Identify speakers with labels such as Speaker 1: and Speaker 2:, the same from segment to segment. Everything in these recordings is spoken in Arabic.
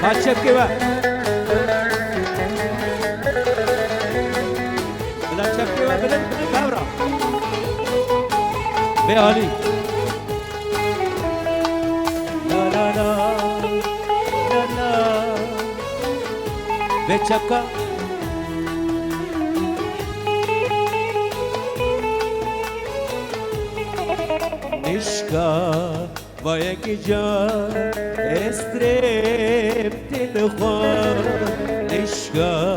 Speaker 1: بچه که بر بلد چپکه بر بلد ببرا به حالی لا لا لا لا لا به چپکه نشکا با یک جان استریم دل خواه نشکا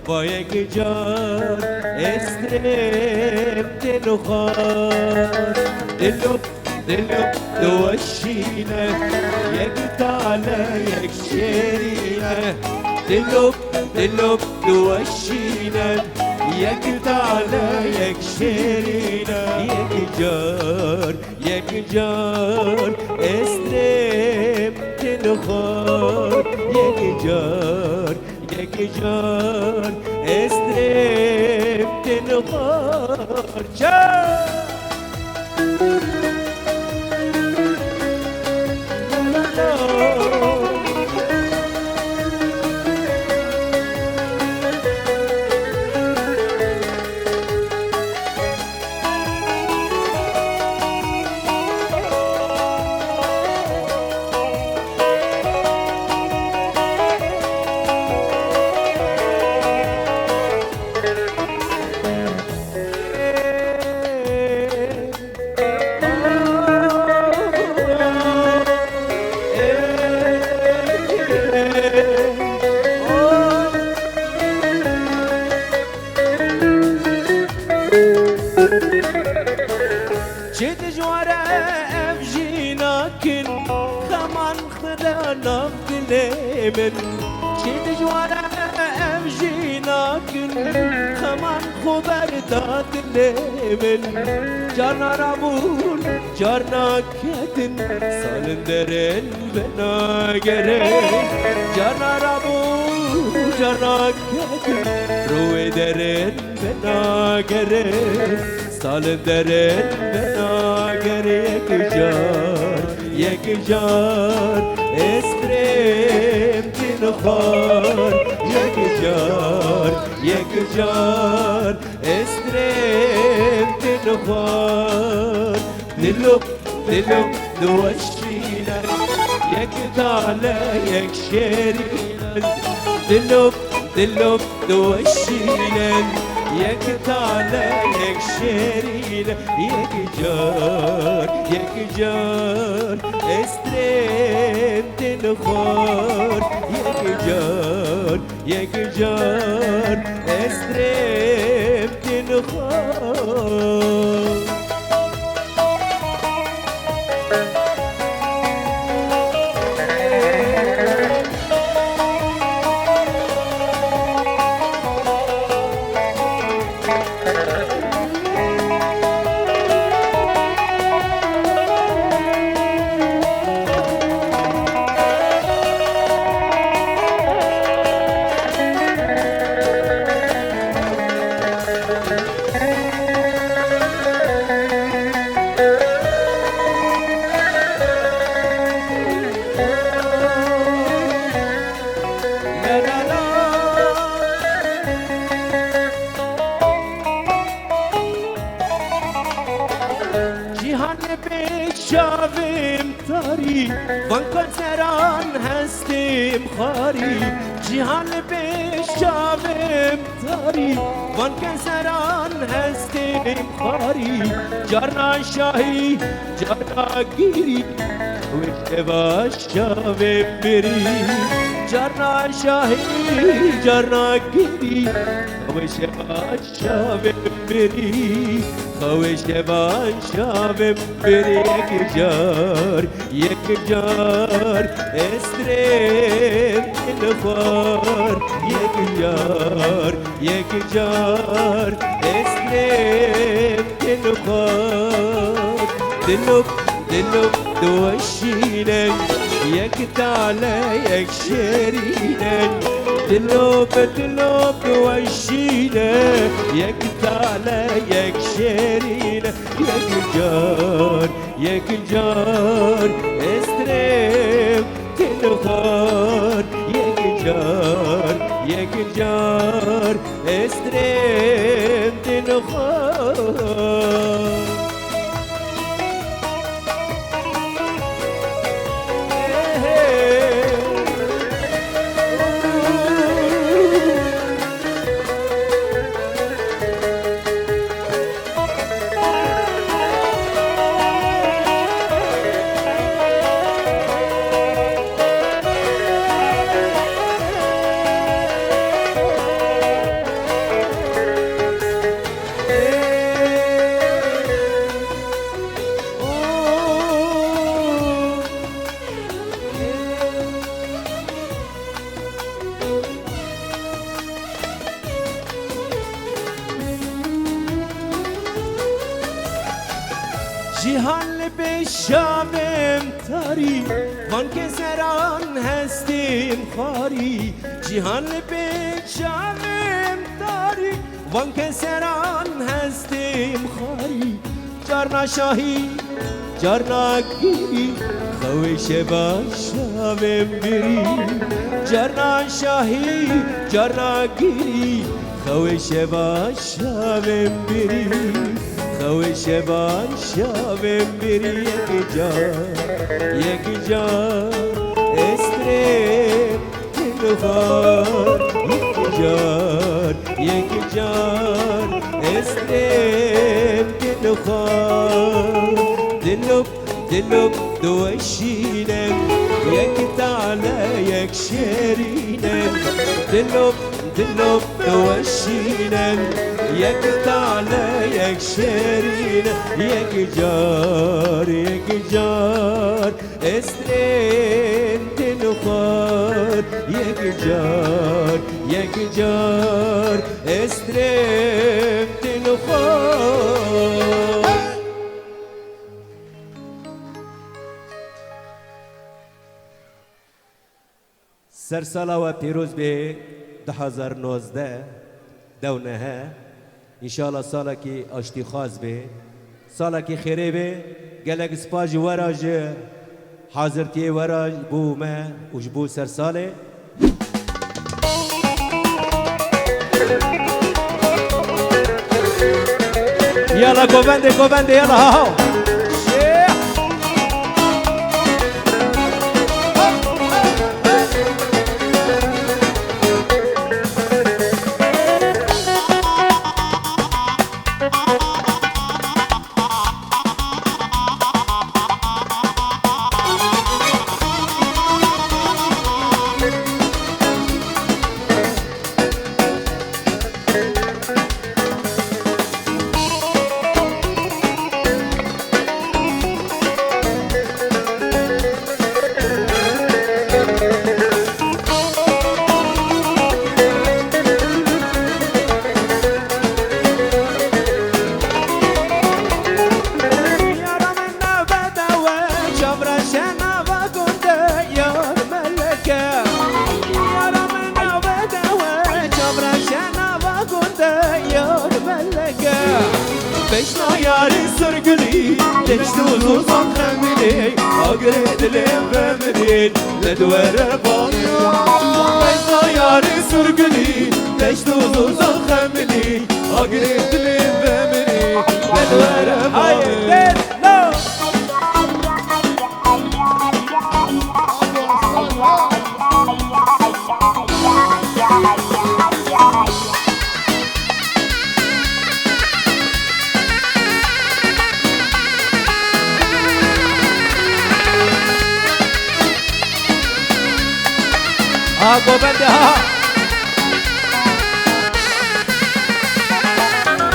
Speaker 1: با یک جان استریم دل خواه دلو دوشینه یک تاله یک شیرینه دلو دوشینه یک تاله یک شیرینه یک جان استریم دل خور یک جان استریم دل خور جان چه دجواره افجینا کن خمان خدا نام دل من چه دجواره افجینا کن خمان خبر داد دل من جانا رابون جانا کتن سالندرن بنا گره جانا رابون جانا کتن روی درن بنا گره سالندرن بنا گره یک جان استریم دل خور یک جان استریم دل خور دلو دوشینن یک تاله یک شیرینن دلو دوشینن یک تاله یک شیرینن یک جان استریم دل خور یک جان استریم دل خور شاویم تاری وان کنسران هستیم خاری جهان به شاویم تاری وان کنسران هستیم خاری جارنا شاهی جارنا گیری وشتبا شاویم بری جارنا شاهی جارنا گیری وشتبا شاویم بری خوشتبا شاویم بری یک جار استریم دل خور یک جار استریم دل خور دلو دوشینن یک تاله یک شیرینن دلوب وشينا يك تعالى يك شيرينا يك جار استريب تنخار يك جار استريب تنخار جیهان لب شامم تاری وان که سران هستیم خاری جیهان لب شامم تاری وان که سران هستیم خاری جارنا شاهی جارنا گیری خوش با شامم بری جارنا شاهی جارنا گیری خوش با شامم بری خوش بان شابم بری یک جار استریم تنخار یک جار استریم تنخار دلوب دوشینم یک تعالی یک شیرینم دلوب دوشینم یک تعالی یک شیرین یک جار استرین تنخار یک جار استرین تنخار سرسالا و پیروز به 2019 دونه انشالله سالا کی آشتی خواز به سالا کی خیره به گلک سپاج وراج حاضرتی وراج بو ما وش بو سر ساله يلا كوفندي يلا هاو بشنا ياري سرقلي تجتوز وصخمني أقرد لبمنين لدور بانيو بشنا ياري سرقلي تجتوز وصخمني أقرد لبمنين لدور بانيو گوبنده ها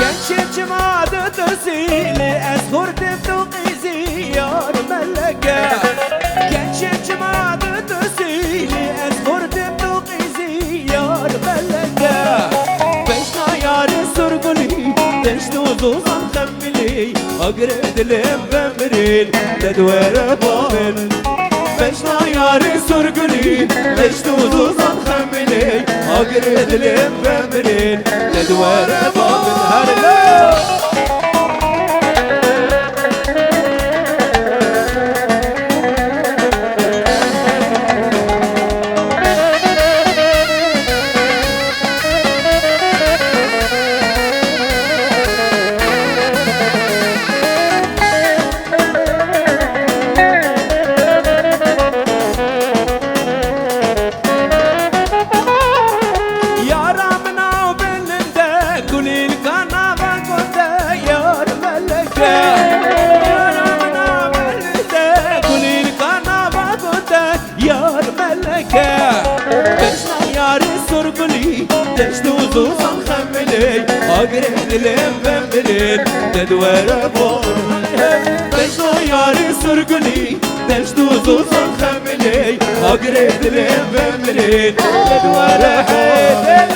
Speaker 1: گنچه جماعت ترسیلی از خوردم تو قیزی یار ملکه گنچه جماعت ترسیلی از خوردم تو قیزی یار ملکه بشنا یار سرگلی دشتو زوزان خملی اگر دلم بمرین لدور بامن بشنا ياري سرقلي ليش توزوزن خملي أقرد لهم بمرين لدوار باب الهرلا تشتوزوزن خملي أقرد لهم بمرين تدوار بورن تشتو ياري سرقلي تشتوزوزن خملي أقرد لهم بمرين تدوار بورن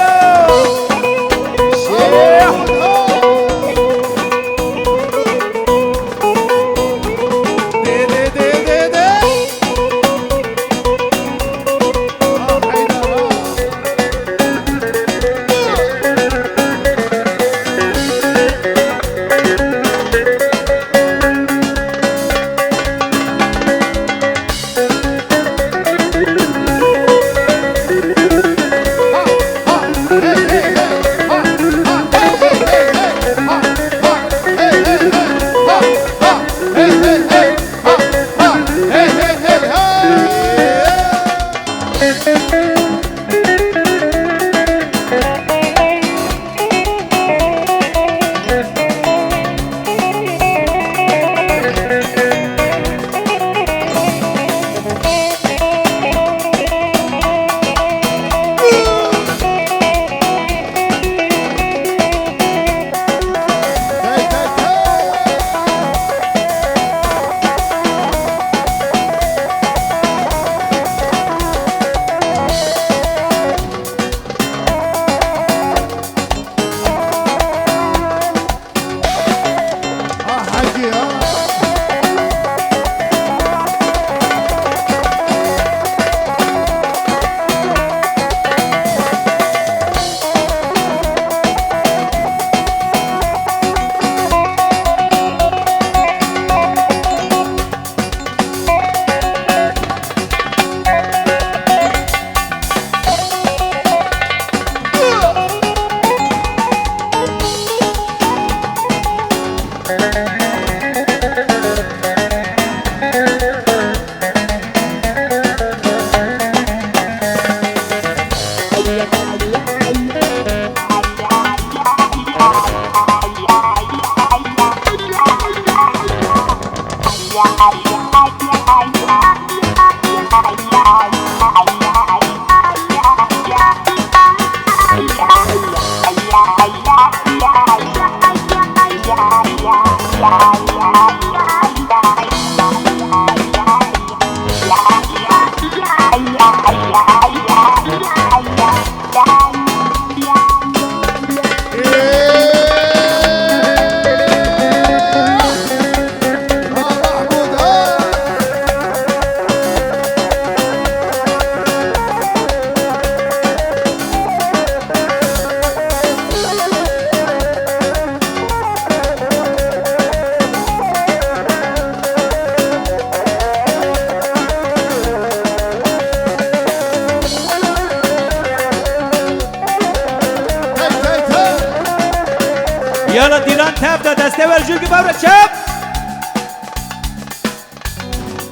Speaker 2: يلا ديلان تبدا دسته ورجوك بابا شاب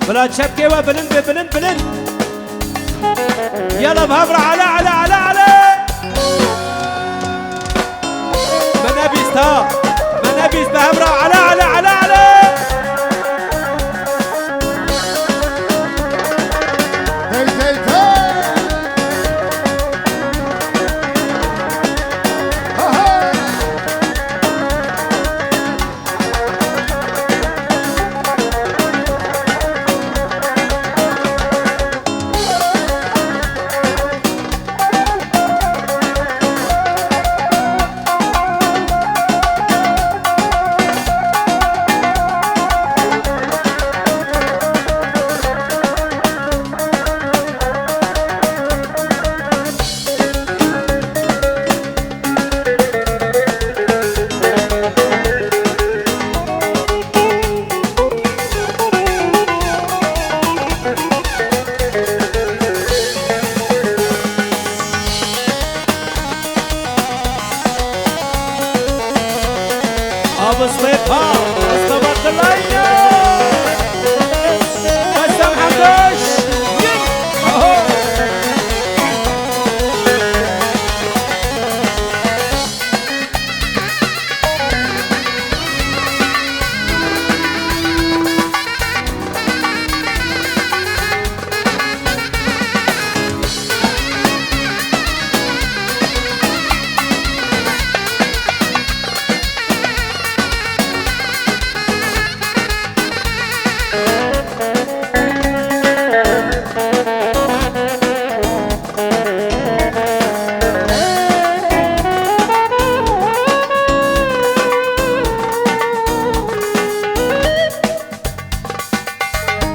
Speaker 2: بلا شاب كيوا بلند بلند بلند يلا بهبرة على منابيس تا منابيس بهبرة على ابو سليطها استبق الليل قسم حمدوش اهو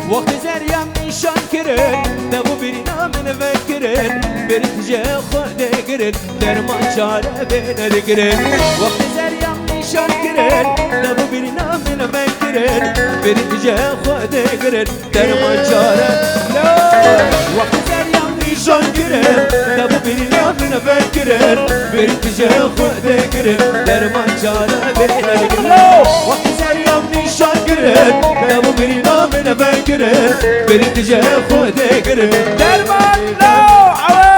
Speaker 2: وقت زريم نشان كرن دبو برينا من فكرن برد جا خود كرن درمان شاره بين ذكرن وقت زريم نشان كرن دبو برينا من فكرن برد جا خود كرن درمان شاره لا وقت زريم نشان كرن دبو برينا من فكرن برد جا خود كرن درمان شاره بين ذكرن وقت زريم نشان كرن دبو برينا من فكرن برد جا خود كرن درمان لا عوي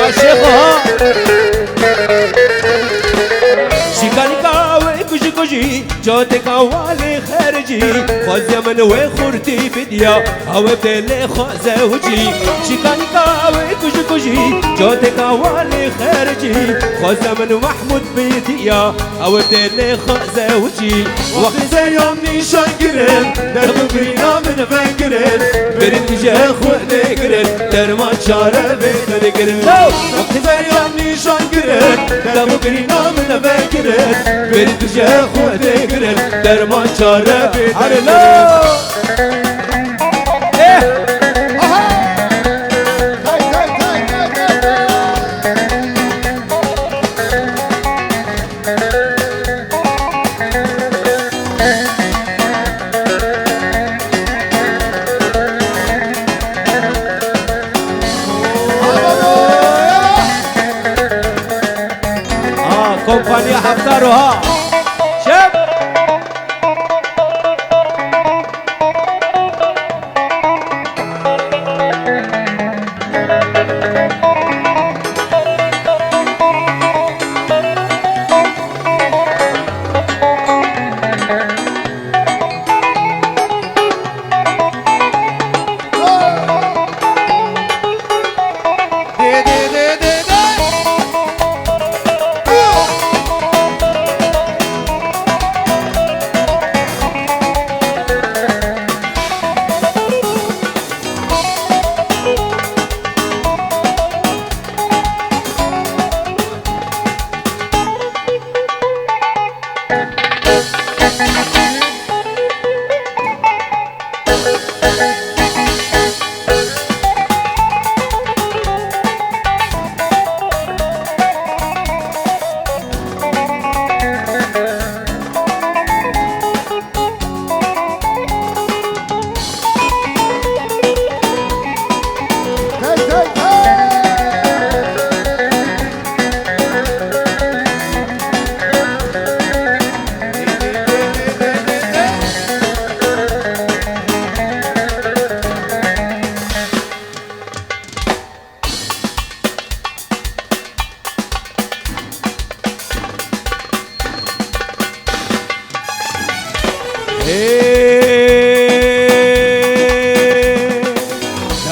Speaker 2: عاشقها شكاني كاوي كوجي كوجي جوتي كوالي خارجي خوزي من وخورتي بديا هوا بتلي خوزة وجي شكاني كاوي كوجي كوجي جوتي كوالي خارجي خوزي من محمود بديا هوا بتلي خوزة وجي وقت زي يوم نيشان كرن درب برينا من فكرن برد جا خود كرن درمان شاره بين كرن وقت زي يوم نيشان كرن درب برينا من فكرن برد جا خود كرن درمان شاره بين كرن كومبانيا حفتاروها شب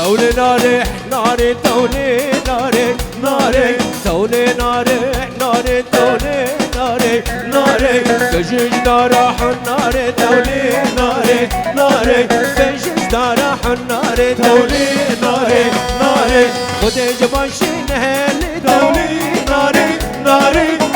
Speaker 2: تولي ناري ناري تولي ناري ناري تولي ناري ناري تولي ناري ناري بجوج دارح الناري تولي ناري ناري بجوج دارح الناري تولي ناري ناري خدي جبان شين هالي تولي ناري ناري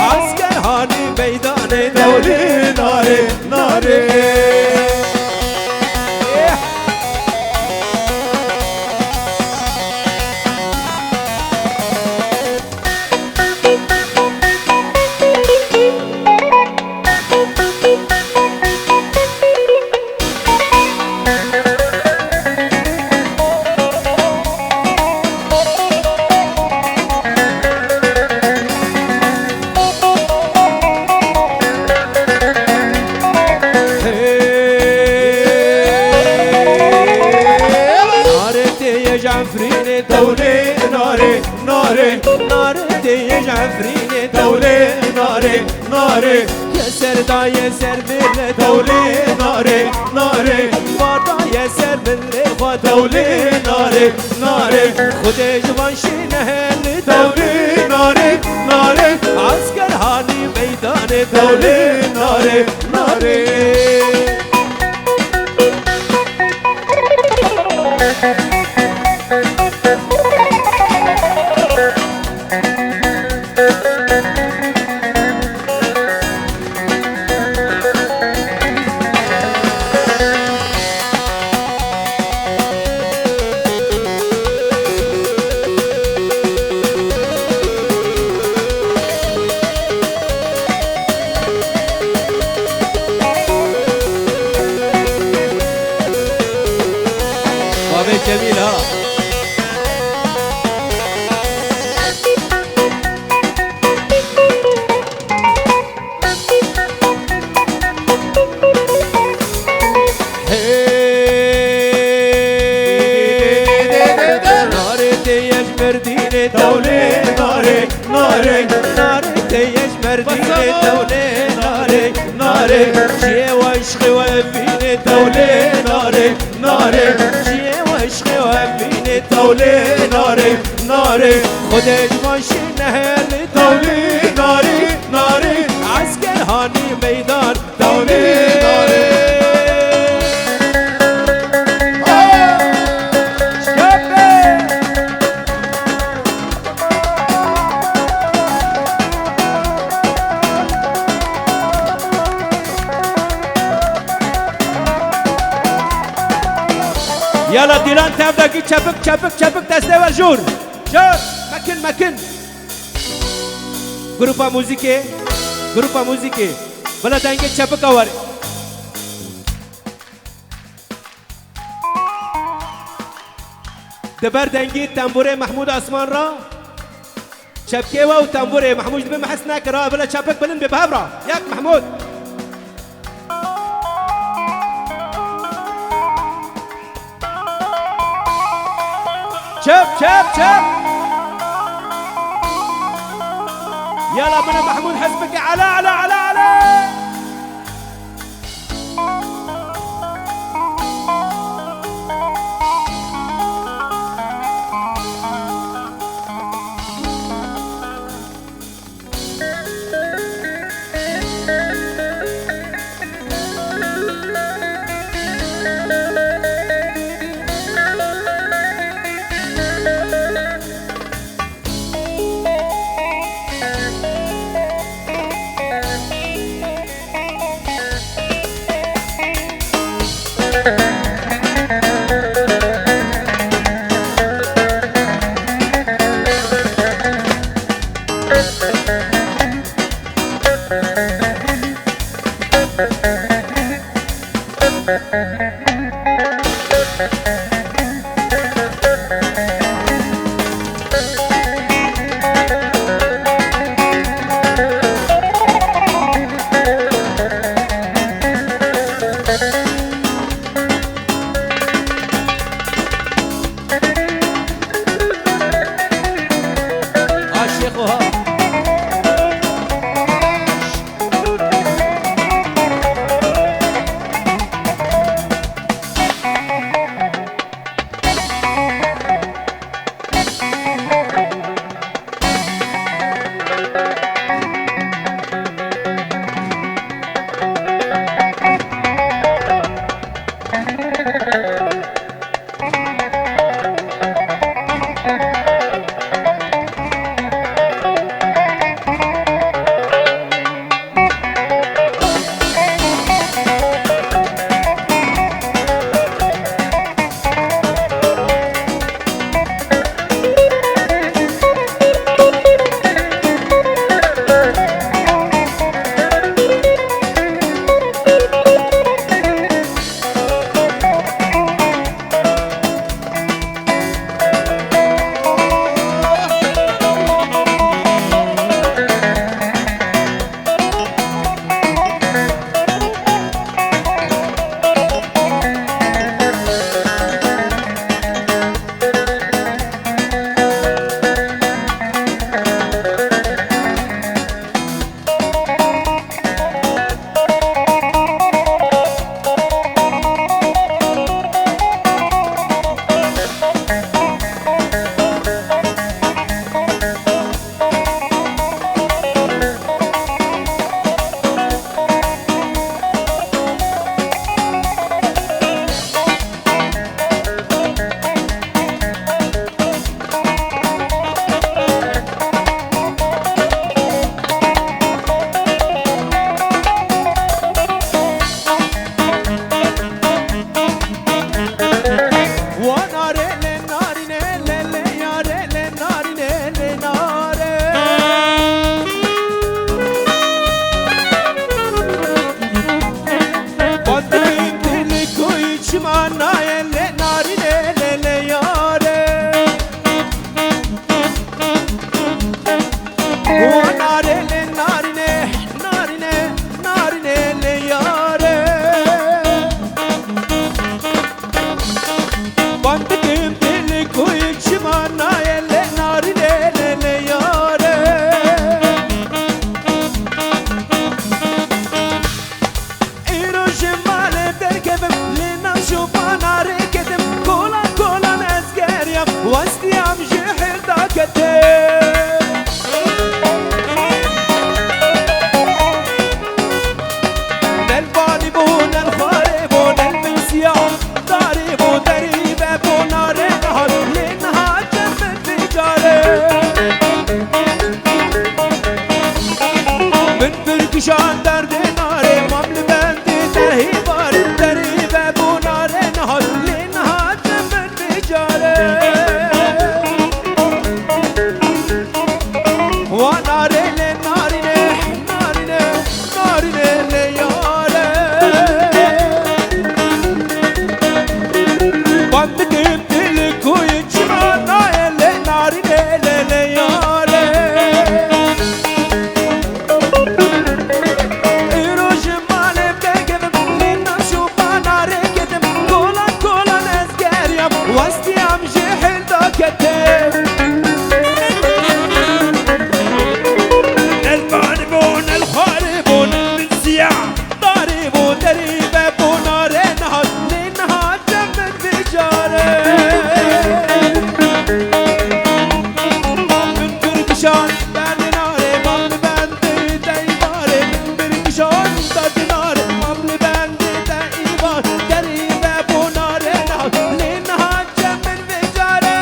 Speaker 2: برینه
Speaker 1: دولي ناري ناري
Speaker 2: يا سر دا يا سر من
Speaker 1: دولي ناري ناري
Speaker 2: واردا يا سر من خوا
Speaker 1: دولي ناري ناري
Speaker 2: خود جوان شینه
Speaker 1: دولي ناري ناري
Speaker 2: عسكر هاني ميدان
Speaker 1: دولي ناري ناري
Speaker 2: بابي جميل ها مردينة
Speaker 1: دولي ناري ناري
Speaker 2: ناري تيش مردينة دولي ناري
Speaker 1: ناري
Speaker 2: شي واشخي وفينة
Speaker 1: دولي ناري ناري
Speaker 2: شي واشخي وفينة
Speaker 1: دولي ناري ناري
Speaker 2: خودش ماشي نهر
Speaker 1: دولي ناري ناري
Speaker 2: عسكر هاني ميدان
Speaker 1: دولي ناري
Speaker 2: يلا ديران تبدأ çabuk çabuk çabuk deste ver jur jur مكن grupa muziki bana denge çabuk avar دبر دنگی تنبوره محمود اسمان را شبکه و تنبوره محمود به محس نکرا بلا چپک بلند به بابرا یک محمود چپ يلا من محمود حسبك على کشان درد ناره ممل بندی دهی بار دری ببو ناره نهاد لینها جمن بیجاره و ناره لنارینه نارینه نارینه لیاره بندگیم دل کوی چمان نایه لنارینه لیاره ایروش ماله بگم لینم شو باناره کدم کلان کلان از گریم وستیم جهل دا کتم البانبون الخاربون من سياح ضاربون دريبة بونار نهض لنهض جمد بجاره من برقشان بعد ناري ممل بندي دايباري من برقشان بعد ناري ممل بندي دايبار دريبة بونار نهض لنهض جمد بجاره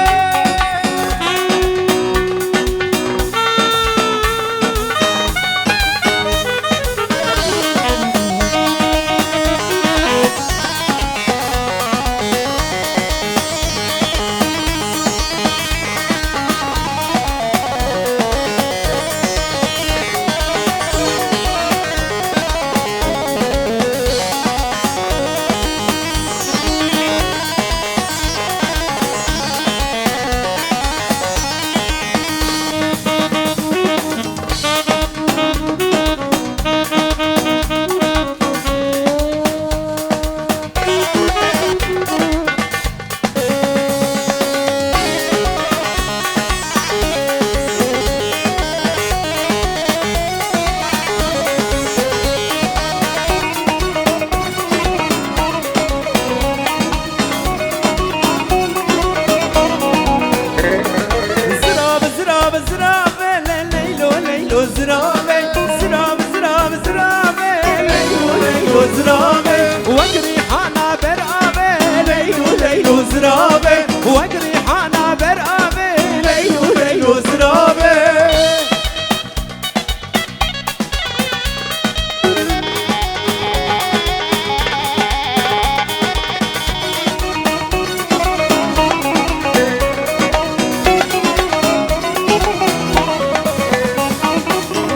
Speaker 2: زراب زراب زراب ليلو ليلو زراب زراب زراب زراب ليلو ليلو زراب واجري حنا برقابه ليلو ليلو زراب واجري حنا برقابه ليلو ليلو زراب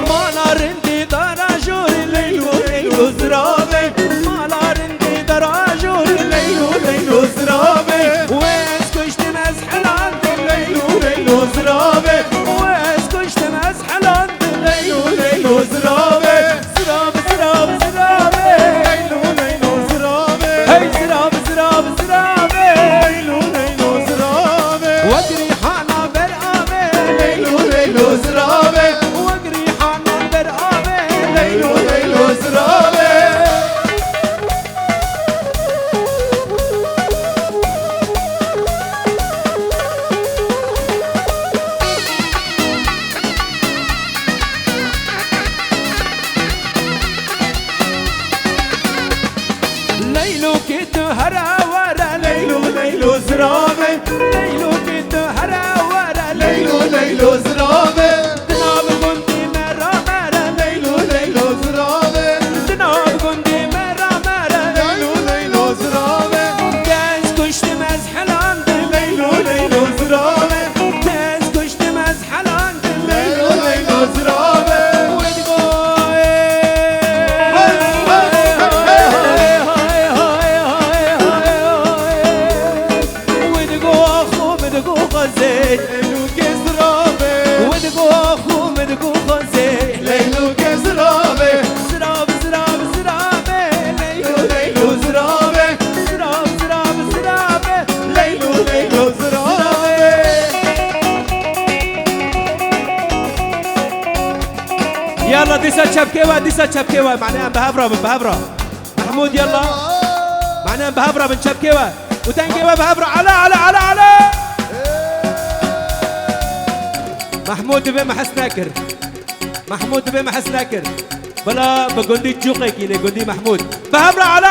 Speaker 2: مالا رندي دراجور ليلو ليلو زرابي مالا رندي دراجور ليلو ليلو زرابي ويس كشت مسحل عند ليلو ليلو زرابي ويس كشت مسحل عند ليلو ليلو زرابي زراب زراب زرابي ليلو ليلو زرابي هي زراب زراب زرابي ليلو ليلو زرابي واجري حنا برقابي ليلو ليلو زرابي واجري حنا برقابي ليلو ليلو زرابي ليلو كنت هرا ورا ليلو ليلو زرابي ليلو كنت هرا ورا ليلو ليلو زرابي جناب كنتي مرا مرا ليلو ليلو زرابي جناب كنتي مرا مرا ليلو ليلو زرابي تاز كشت مزحل عند ليلو ليلو زرابي تاز كشت مزحل عند ليلو ليلو زرابي ليلو كزرابي ودقو اخو مدقو خزي ليلو كزرابي زراب زراب زرابي ليلو ليلو زرابي زراب زراب زرابي ليلو ليلو زرابي يلا ديسا تشبكيوا ديسا تشبكيوا معناها بهبرة بهبرة محمود يلا معناها بهبرة بنشبكيوا وتنقيوا بهبرة على محمود بما حسناكر محمود بما حسناكر بلا بقولي تجوقي كيني قولي محمود بهبرة على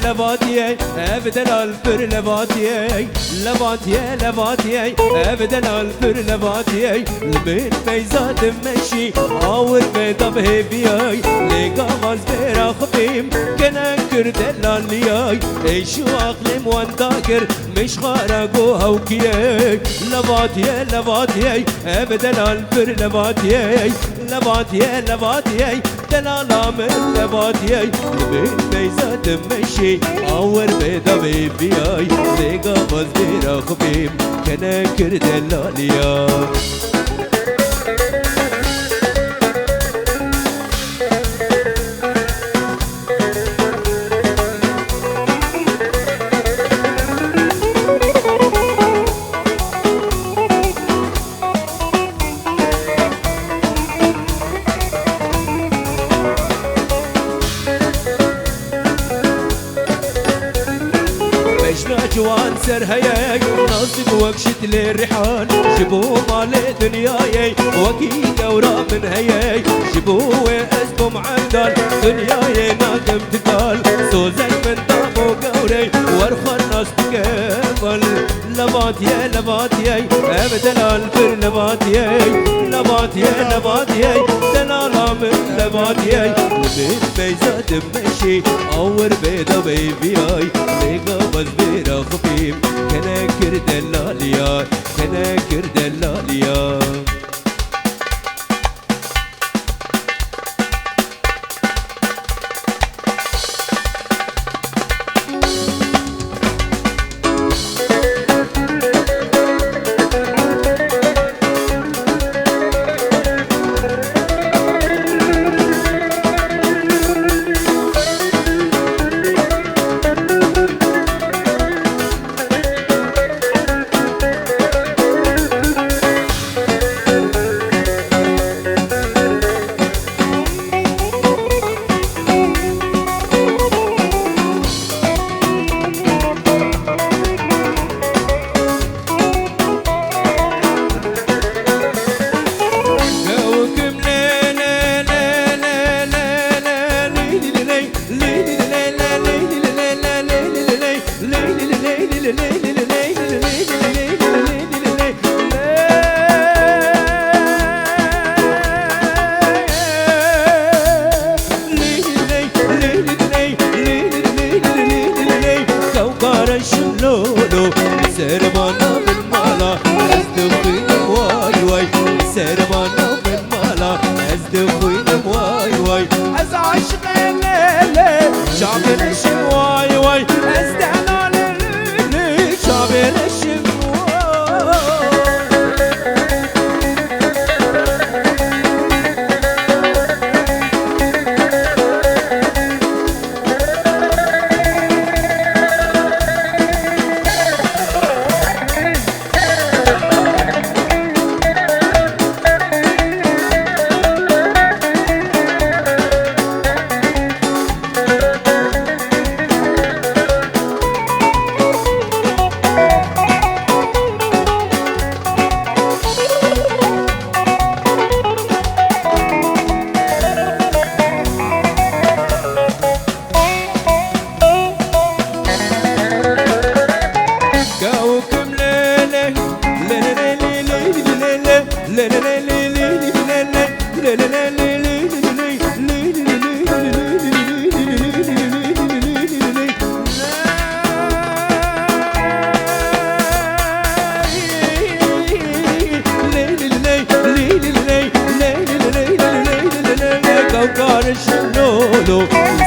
Speaker 2: لباتي ابدل الفر لباتي لباتي ابدل الفر لباتي البين بيزاد مشي اور بدب هبياي لقى غاز بيرا خفيم كنا كرد اللالياي ايشو اقلم وانتاكر مش خارقو هوكياي لباتي ابدل الفر لباتي لباتي دلالا من لباتي البين بيزاد مشي اور بدب هبياي لقى غاز بيرا خفيم كنا كرد اللالياي جوان سر هياي ناصق وكشت للريحان جبو مال دنياي وكي دورة من هياي جبو واسبو معدل دنياي نادم تقال سوزك من دابو قوري وارخى الناس تكفل لباتي ابدل الفر لباتي دلالا من لباتي البيت بيزاد مشي اور بيدا بيبياي لقى بز بيرا خفيف كنا كرد اللاليا كنا كرد اللاليا سربانا بالمالا ازدخين واي سربانا بالمالا ازدخين واي از عشق الليلة شعب نشم واي ازدعنا لليلة شعب نشم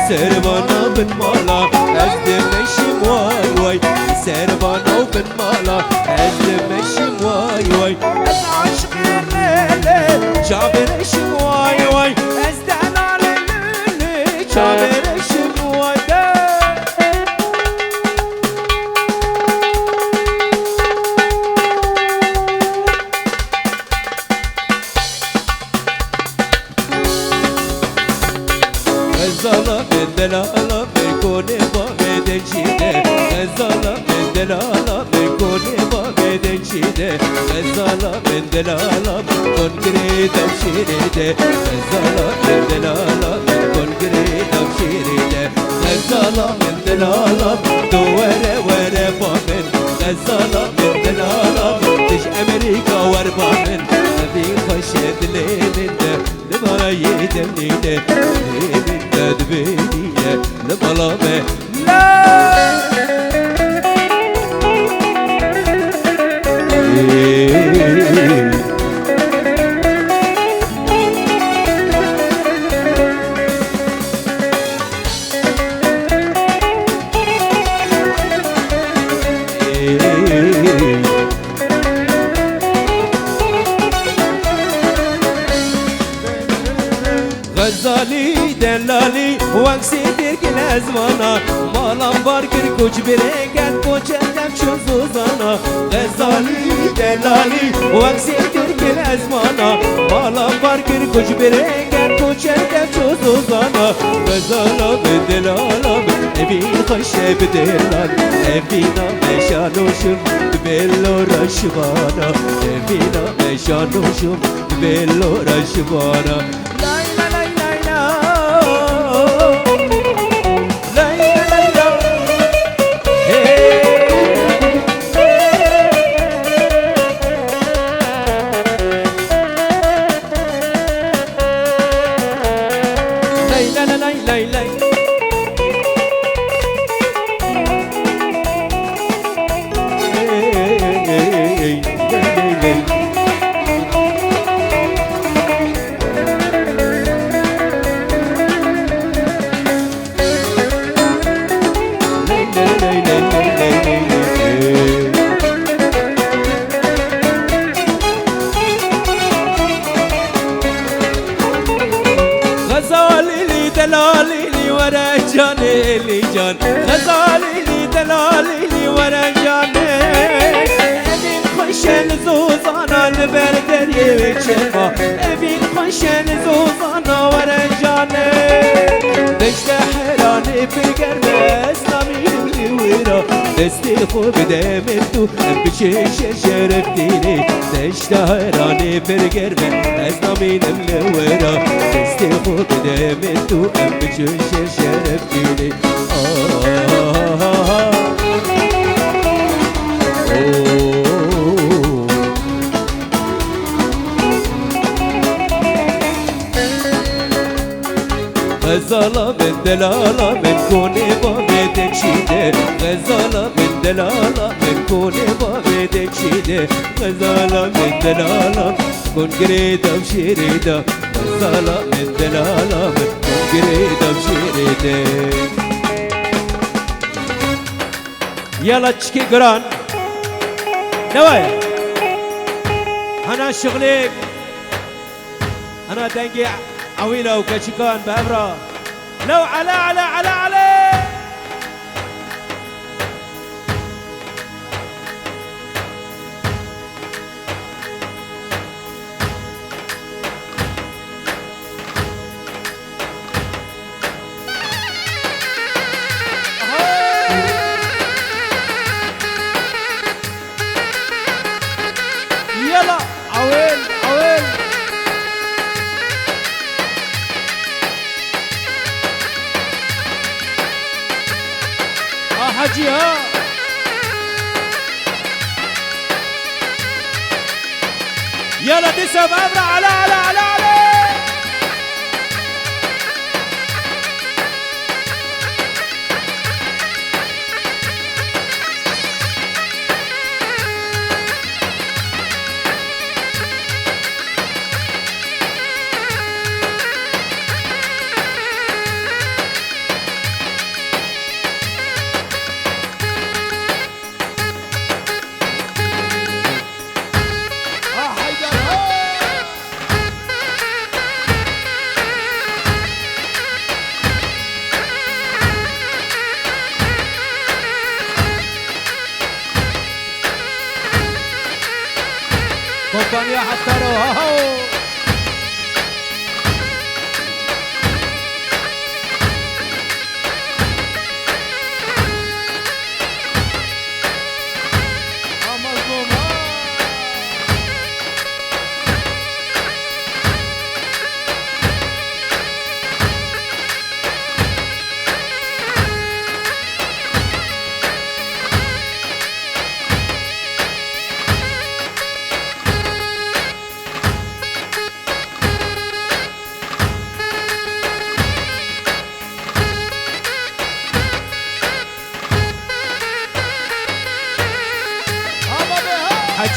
Speaker 2: سربانا بالمالا ازد مشي واي سربانا بالمالا ازد مشي واي از عشق الليلة شعب نشم واي ازدعنا لليلة شعب نشم واي غزالة من دلالة من كوني بامدن شيده غزالة من دلالة من كوني بامدن شيده غزالة من دلالة من كونكريت بشيرده غزالة من دلالة من كونكريت بشيرده غزالة من دلالة بيني لبلامة لا غزالي دلالي وكسي ترك الازمانا مالام باركر كوچ بريكت كوچ اندم شو زوزانا غزالي دلالي وكسي ترك الازمانا مالام باركر كوچ بريكت كوچ اندم شو زوزانا غزالا بدلالا ابي خش بدلال ابينا مشانوشم بلو رشبانا ابينا مشانوشم بلو رشبانا دلالي لي ورا جاني لي جان غزالي لي دلالي لي ورا جاني ابين خشن زوزانا البردري وشفا ابين خشن زوزانا ورا جاني دشت حراني بقرب اسلامي ورا دستي خوب دمتو بشيش شرفتيني دشت حراني بقرب اسلامي ورا دستي خوب دمتو بشيش شرفتيني غزالة من دلالة من كوني بابدك شيدة غزالة من دلالة من كوني بابدك شيدة غزالة من دلالة كون قريدة وشريدة غزالة من دلالة من كون قريدة وشريدة يلا تشكي قران نوايا أنا شغليك أنا دنقي عويلة وكشكان بأمرا لو على يلا عويل حجي ها يلا تسب أبرع على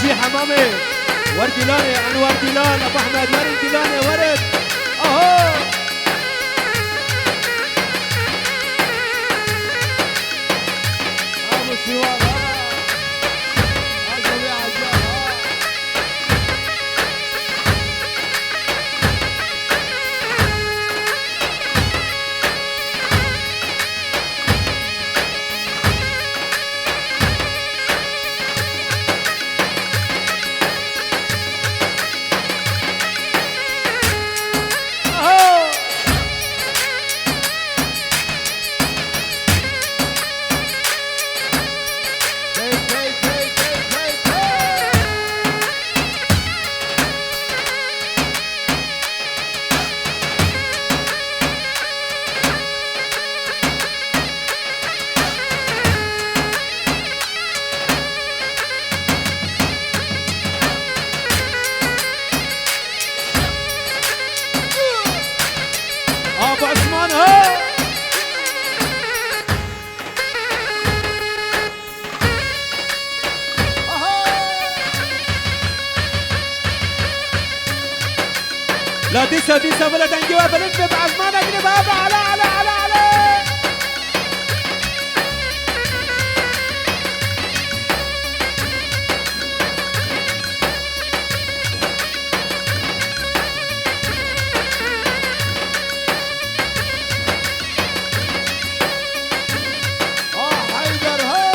Speaker 1: حجي حمامي ورد لاني انور ديلان ابو احمد ورد ديلاني ورد اهو
Speaker 3: ابو سوار عجب يا عجب
Speaker 1: ابو عثمان ها لا ديسا ديسا ولا تنجي وبلد بعزمان اقلب هذا على
Speaker 3: حيدر ها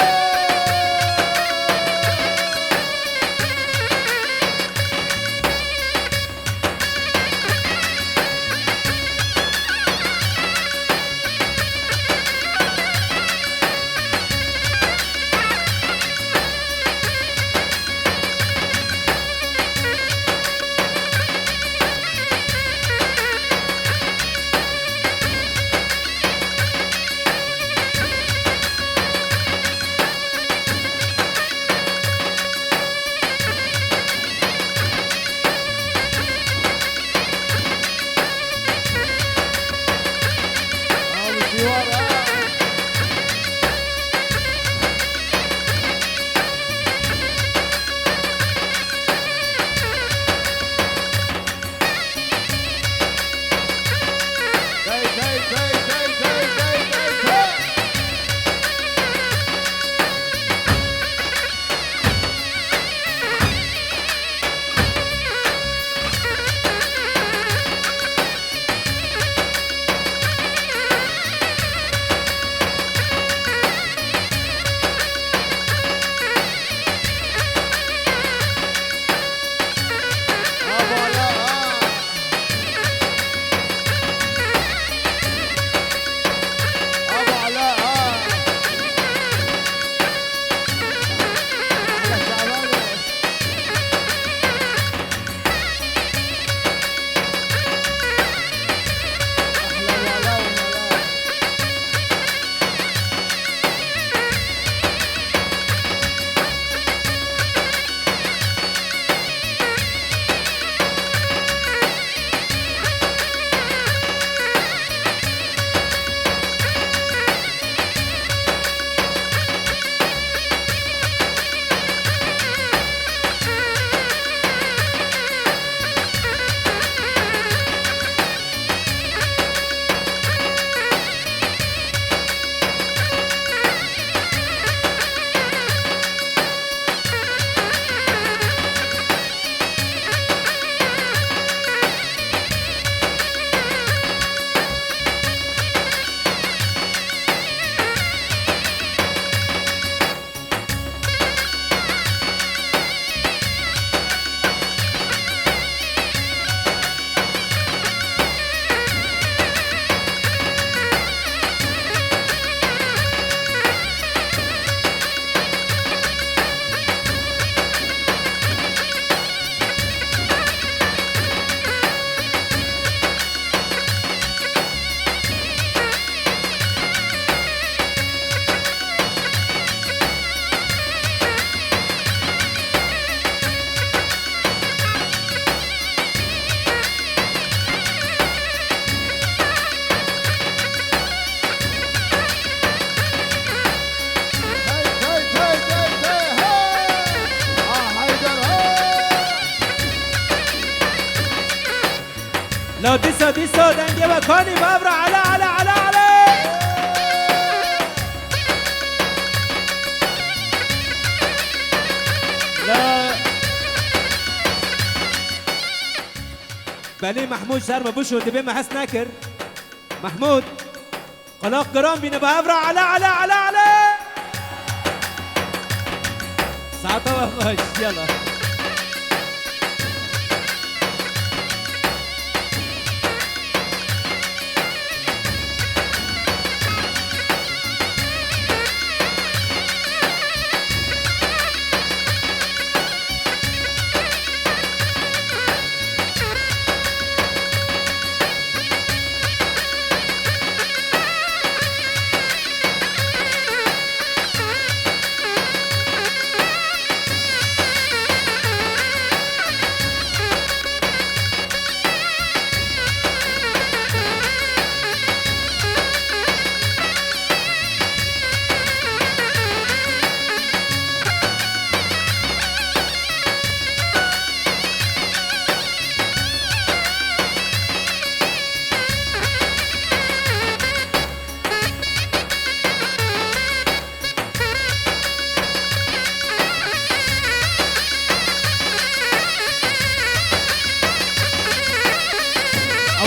Speaker 1: بلي محمود شرم بوشو دبي ما حس ناكر محمود قلاق قرام بينا بأبرع على ساعتها وحش يلا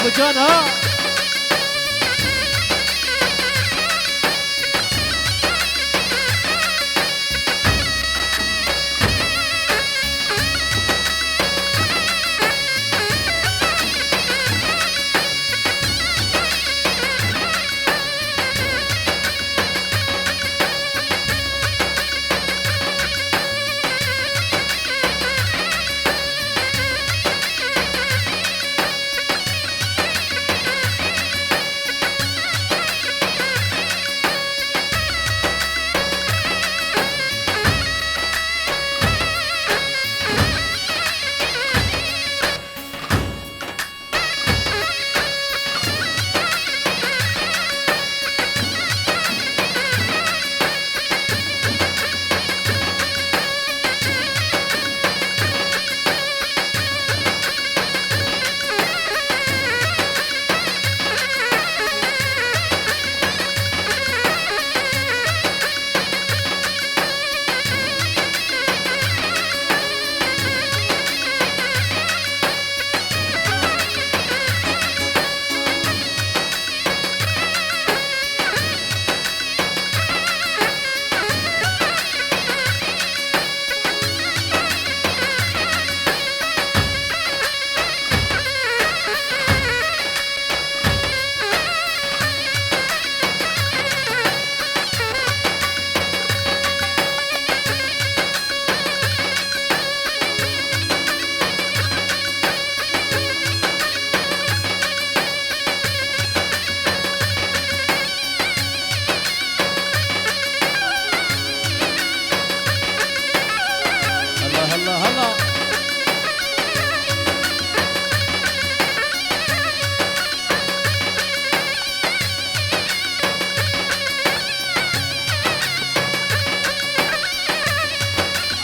Speaker 1: ابو جان ها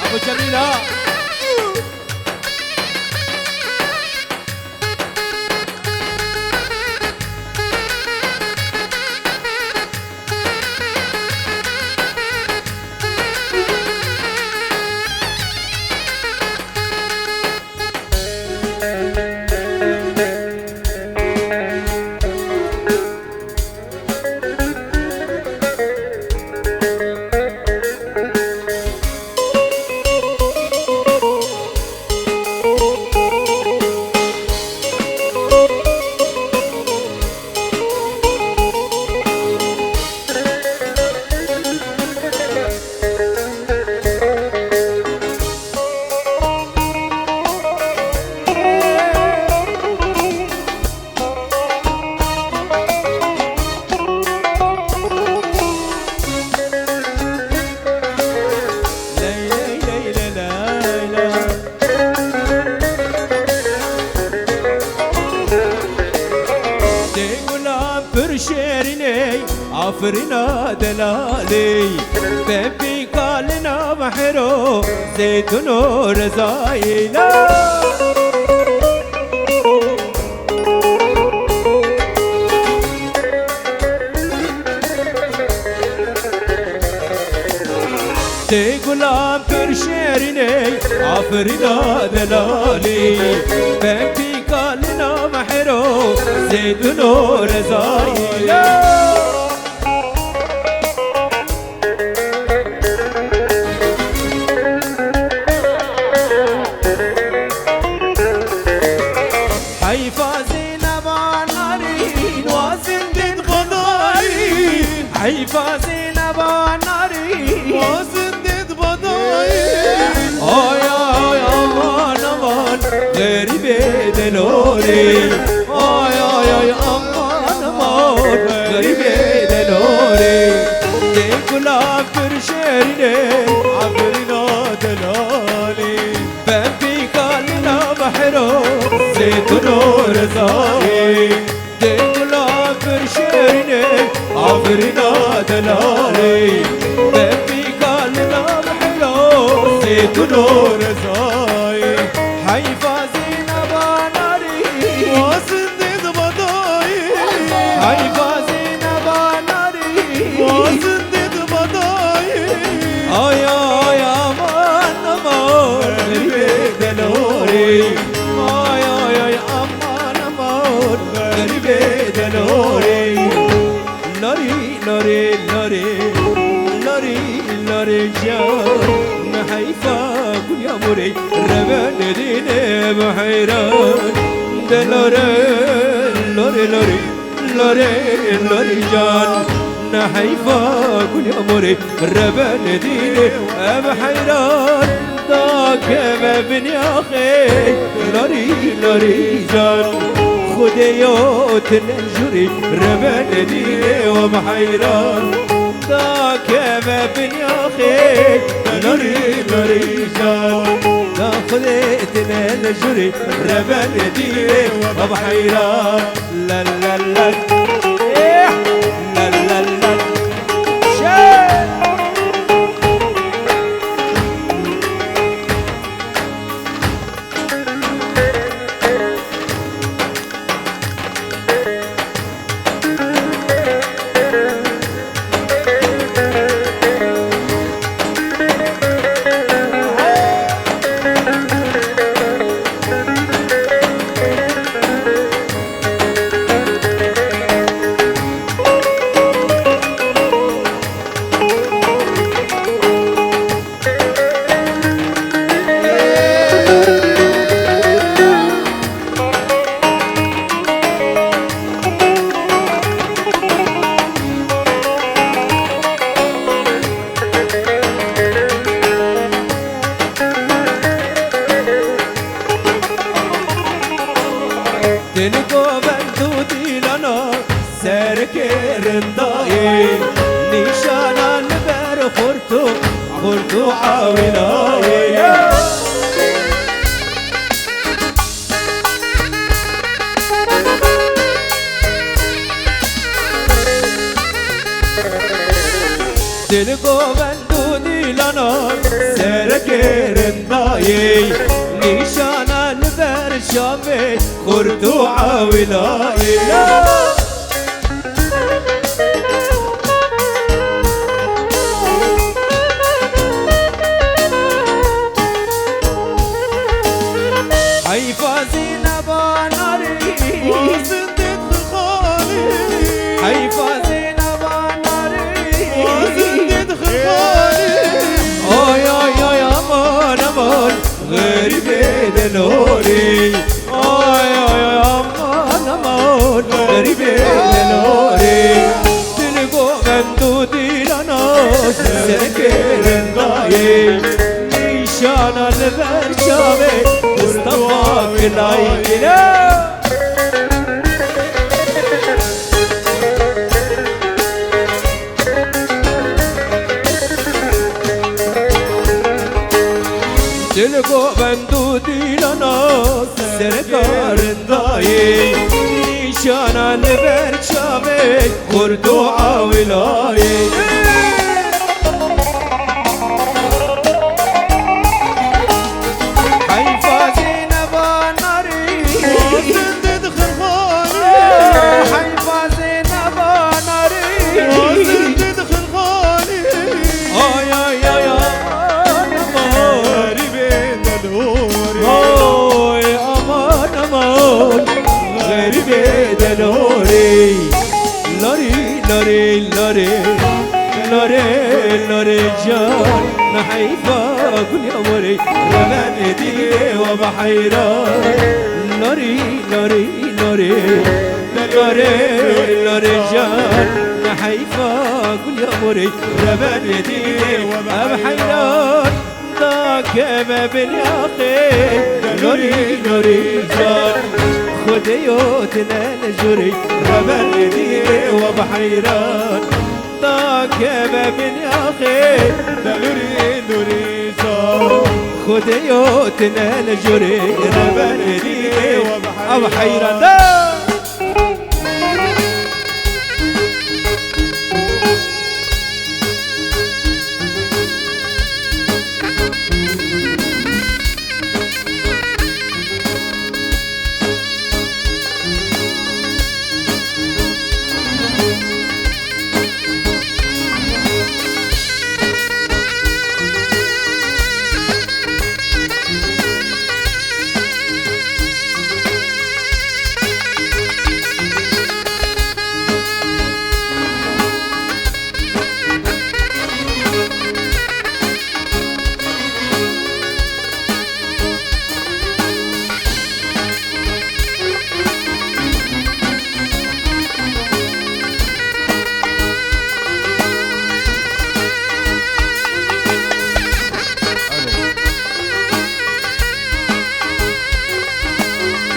Speaker 1: ابو جميله شيريني عفرنا دلالي بيبي قالنا بحرو زيتون ورزايلا تقولام برشيريني عفرنا دلالي بيبي قالنا
Speaker 2: لنا محرو زيد نور زايد حيفا زينب ناري وزندد بضاي حيفا زينب ناري وزندد بضاي آي أمان أمان غريب دلوري آي أمان أمان غريب دلوري ديكل عبر شيرين عبرنا دلالي بمبي كالنا بحرو زيت نور زاهي ديكل عبر شيرين عبرنا دلالي بمبي كالنا بحرو زيت نور زاهي حيفا زينب ناري وزندد بضاي حيفا زينب ناري وزندد بضاي آي أمان أمان غريب دلوري آي أمان أمان غريب دلوري لوري لوري لوري لوري لوري جان حيفا كل يا مري ربان ديني بحيران دلوري لوري لوري لوري لوري جان حيفا كل يا مري ربان ديني بحيران ذاك بابن يا اخي لوري لوري جان خديوت الجري ربان ديني وبحيران ذاك بابن يا اخي لوري لوري جان خذيتنا الجري ربان ديني وبحيران لا لا لا لا لا لا تنكو بندودي لنا سرك رنداي نشانا نبر خورتو عاوناي تنكو بندودي لنا سرك رنداي نشانا نبر شامي خورتو عاوناي حيفا زينب ناري وزندد خالي حيفا زينب ناري وزندد خالي آي أمان أمان غريب دلوري آي أمان أمان غريب دلوري تلقو بندودي لنا سكرن ضايي نشانا البرشامي مصطفى كلاينا تلقو بندودي لنا سركار ضايي نشانا البرشامي خردو عاولاي حيفا زينب ناري وزندد خلخالي حيفا زينب ناري وزندد خلخالي آي أمان أمان لوري لوري لوري جان نحيفا كل يومري ربان دي وبحيران لوري لوري لوري لوري لوري جان نحيفا كل يومري ربان دي وبحيران ذاك ما بين ياخي لوري لوري جان خديوتنا نجري ربان دي وبحيران ذاك ما بين ياخي لوري لوري جان خديوتنا نجري ربان دي وبحيران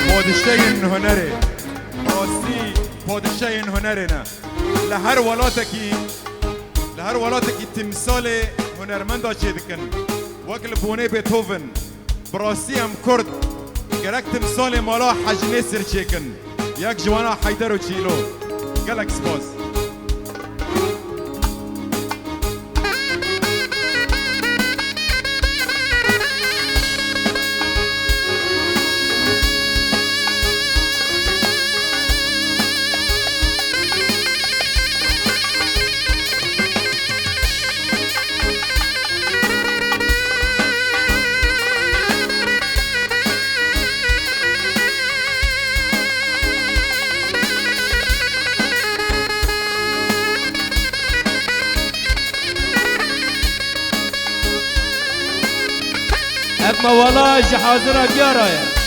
Speaker 3: پادشاهین هنره راستی پادشاهین هنرنا لهر ولاتکی تمثال هنرمند چه دکن وکل بونه بیتهوون براستی هم کرد گرک تمثال مالا حجنه سر چیکن یک جوانا حیدر و چیلو گلک سپاس
Speaker 2: اما والله حاضرة جارة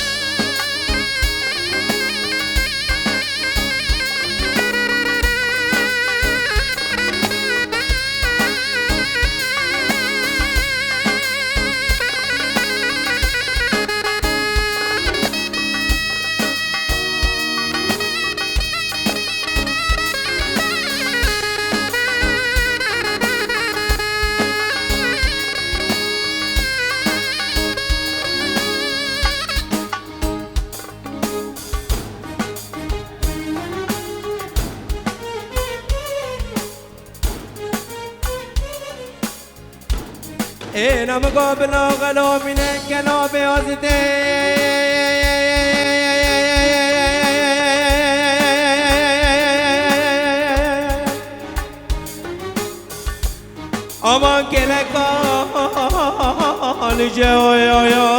Speaker 2: اینا مقابل آغلا من کلاب آزده امان کلکان جوایا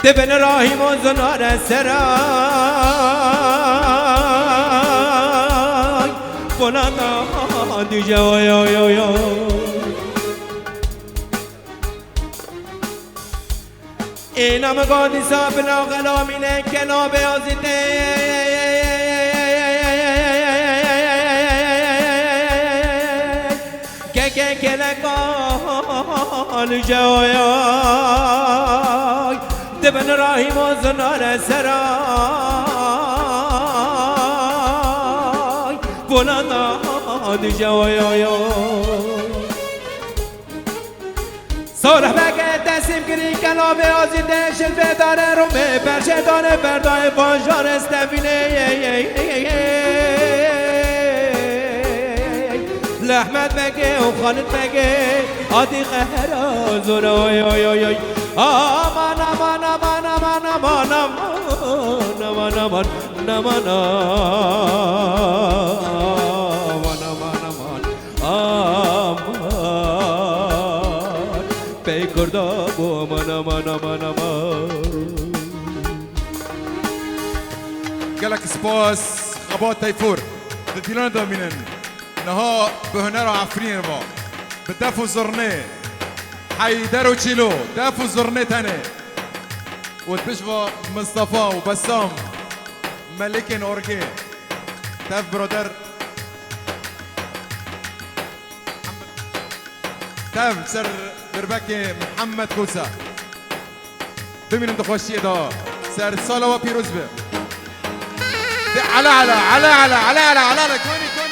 Speaker 2: تبن راهی منزنار سرای فلانا دی جوایا اینا مقادی سابنا غلامین کلاب آزده که کلکان جوایای دبن راهی مزنار سرای بلندان جوایای صالح بگه دستیم گری کلاب آزیده شلوه داره رومه برچه داره بردای بانجار استفینه لحمت بگه و خالد بگه آدی قهر آزور آی آی آی آی آمان آمان آمان آمان آمان آمان آمان آمان آمان پی کرده بو آمان آمان آمان
Speaker 3: گلک سپاس خبات تیفور ديلان دامينن نها بهنر عفرين با بدفو زرنه حيدر وشيلو دفو زرنه تاني وتبشوا مصطفى وبسام ملكن اورجي تف برادر تف سر دربكي محمد كوسا بمين انت خوشي دا سر صلاة وبيروز به على كوني